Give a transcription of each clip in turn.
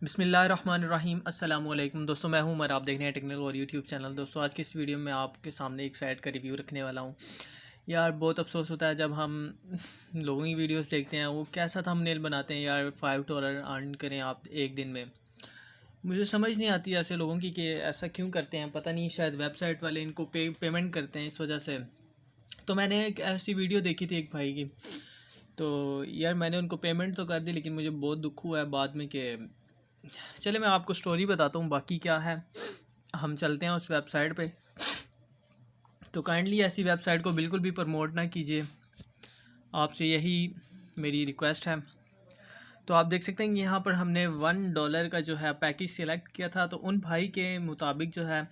बिस्मिल्लाहिर्रहमानिर्रहीम अस्सलामुअलैकुम दोस्तों, मैं हूं उमर। आप देख रहे हैं टेक्निकल और यूट्यूब चैनल। दोस्तों, आज की इस वीडियो में आपके सामने एक साइट का रिव्यू रखने वाला हूं। यार बहुत अफसोस होता है जब हम लोगों की वीडियोस देखते हैं, वो कैसा थंबनेल बनाते हैं यार, $5 अर्न करें आप एक दिन में। मुझे समझ नहीं आती ऐसे लोगों की कि ऐसा क्यों करते हैं। पता नहीं, शायद वेबसाइट वाले इनको पेमेंट करते हैं इस वजह से। तो मैंने एक ऐसी वीडियो देखी थी एक भाई की, तो यार मैंने उनको पेमेंट तो कर दी, लेकिन मुझे बहुत दुख हुआ है बाद में कि चले मैं आपको स्टोरी बताता हूँ बाकी क्या है। हम चलते हैं उस वेबसाइट पे। तो काइंडली ऐसी वेबसाइट को बिल्कुल भी प्रमोट ना कीजिए, आपसे यही मेरी रिक्वेस्ट है। तो आप देख सकते हैं कि यहाँ पर हमने $1 का जो है पैकेज सिलेक्ट किया था। तो उन भाई के मुताबिक जो है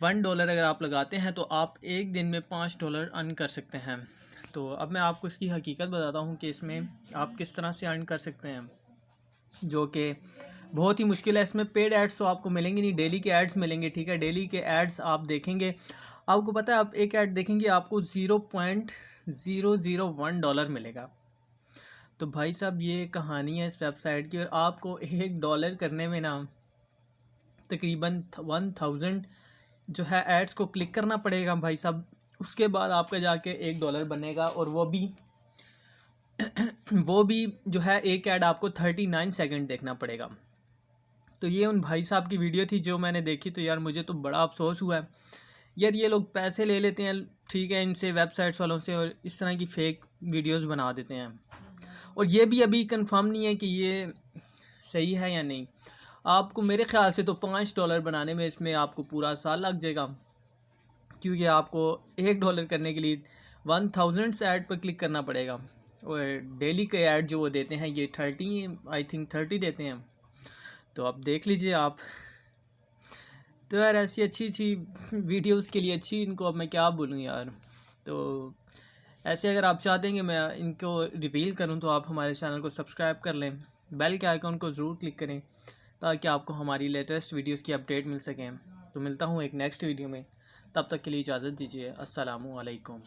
$1 अगर आप लगाते हैं तो आप एक दिन में $5 अर्न कर सकते हैं। तो अब मैं आपको इसकी हकीकत बताता हूँ कि इसमें आप किस तरह से अर्न कर सकते हैं, जो कि बहुत ही मुश्किल है। इसमें पेड एड्स तो आपको मिलेंगे नहीं, डेली के एड्स मिलेंगे। ठीक है, डेली के एड्स आप देखेंगे, आपको पता है आप एक ऐड देखेंगे आपको $0.001 मिलेगा। तो भाई साहब ये कहानी है इस वेबसाइट की। और आपको $1 करने में ना तकरीबन 1000 जो है एड्स को क्लिक करना पड़ेगा भाई साहब। उसके बाद आपका जाके $1 बनेगा, और वो भी जो है एक ऐड आपको 39 सेकंड देखना पड़ेगा। तो ये उन भाई साहब की वीडियो थी जो मैंने देखी। तो यार मुझे तो बड़ा अफसोस हुआ है यार, ये लोग पैसे ले लेते हैं, ठीक है, इनसे वेबसाइट्स वालों से, और इस तरह की फ़ेक वीडियोस बना देते हैं। और ये भी अभी कंफर्म नहीं है कि ये सही है या नहीं। आपको मेरे ख़्याल से तो $5 बनाने में इसमें आपको पूरा साल लग जाएगा, क्योंकि आपको $1 करने के लिए 1000 ऐड पर क्लिक करना पड़ेगा। और डेली के ऐड जो वो देते हैं ये 30 देते हैं। तो आप देख लीजिए आप। तो यार ऐसी अच्छी अच्छी वीडियोस के लिए अच्छी, इनको अब मैं क्या बोलूँ यार। तो ऐसे अगर आप चाहते हैं कि मैं इनको रिवील करूं, तो आप हमारे चैनल को सब्सक्राइब कर लें, बेल के आइकॉन को ज़रूर क्लिक करें, ताकि आपको हमारी लेटेस्ट वीडियोस की अपडेट मिल सकें। तो मिलता हूं एक नेक्स्ट वीडियो में, तब तक के लिए इजाज़त दीजिए। अस्सलामु अलैकुम।